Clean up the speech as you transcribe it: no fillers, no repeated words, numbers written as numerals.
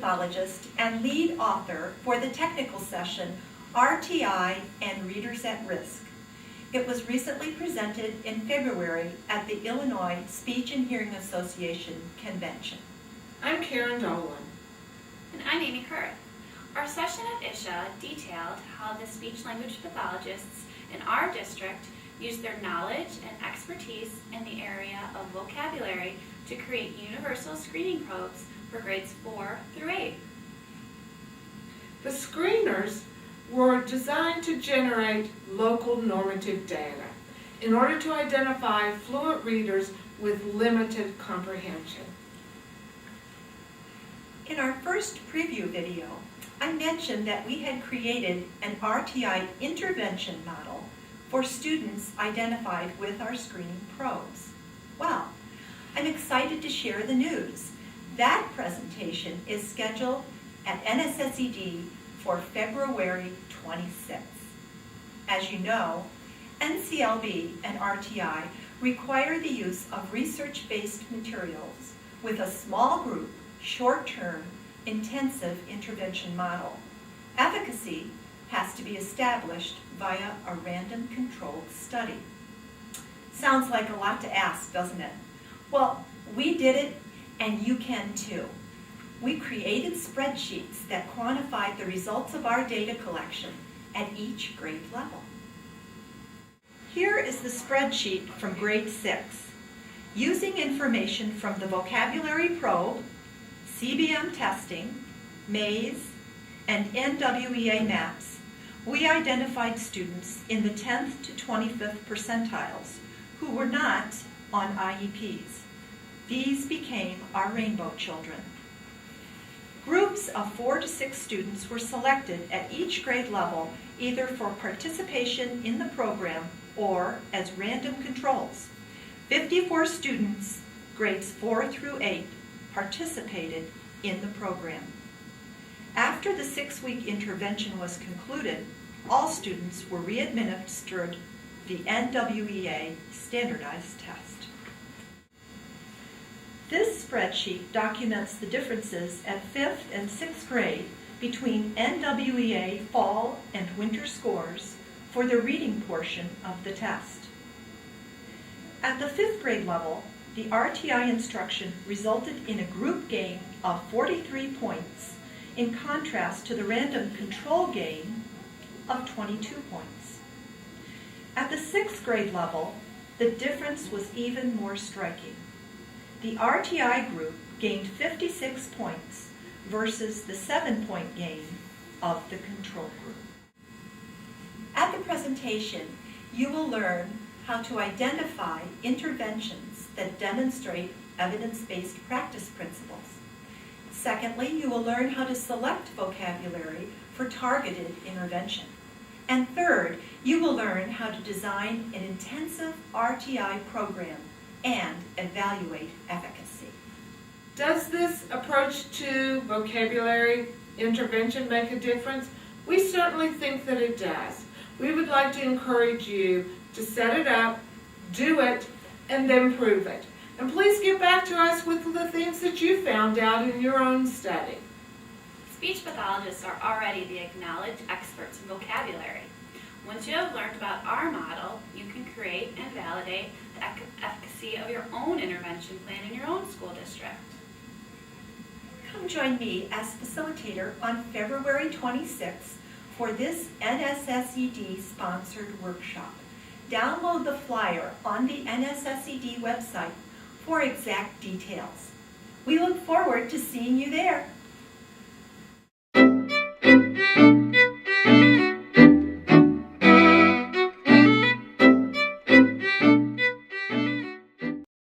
pathologist and lead author for the technical session, RTI and Readers at Risk. It was recently presented in February at the Illinois Speech and Hearing Association Convention. I'm Karen Dolan. And I'm Amy Kurth. Our session at ISHA detailed how the speech-language pathologists in our district use their knowledge and expertise in the area of vocabulary to create universal screening probes for grades 4 through 8. The screeners were designed to generate local normative data in order to identify fluent readers with limited comprehension. In our first preview video, I mentioned that we had created an RTI intervention model for students identified with our screening probes. Well, I'm excited to share the news. That presentation is scheduled at NSSED for February 26th. As you know, NCLB and RTI require the use of research-based materials with a small group, short-term, intensive intervention model. Efficacy has to be established via a random controlled study. Sounds like a lot to ask, doesn't it? Well, we did it, and you can too. We created spreadsheets that quantified the results of our data collection at each grade level. Here is the spreadsheet from grade 6. Using information from the vocabulary probe, CBM testing, maze, and NWEA maps, we identified students in the 10th to 25th percentiles who were not on IEPs. These became our rainbow children. Groups of 4 to 6 students were selected at each grade level either for participation in the program or as random controls. 54 students, grades 4 through 8, participated in the program. After the 6-week intervention was concluded, all students were re-administered the NWEA standardized test. This spreadsheet documents the differences at 5th and 6th grade between NWEA fall and winter scores for the reading portion of the test. At the 5th grade level, the RTI instruction resulted in a group gain of 43 points, in contrast to the random control gain of 22 points. At the 6th grade level, the difference was even more striking. The RTI group gained 56 points versus the 7-point gain of the control group. At the presentation, you will learn how to identify interventions that demonstrate evidence-based practice principles. Secondly, you will learn how to select vocabulary for targeted intervention. And third, you will learn how to design an intensive RTI program and evaluate efficacy. Does this approach to vocabulary intervention make a difference? We certainly think that it does. We would like to encourage you to set it up, do it, and then prove it. And please get back to us with the things that you found out in your own study. Speech pathologists are already the acknowledged experts in vocabulary. Once you have learned about our model, you can create and validate the efficacy of your own intervention plan in your own school district. Come join me as facilitator on February 26th for this NSSED-sponsored workshop. Download the flyer on the NSSED website for exact details. We look forward to seeing you there.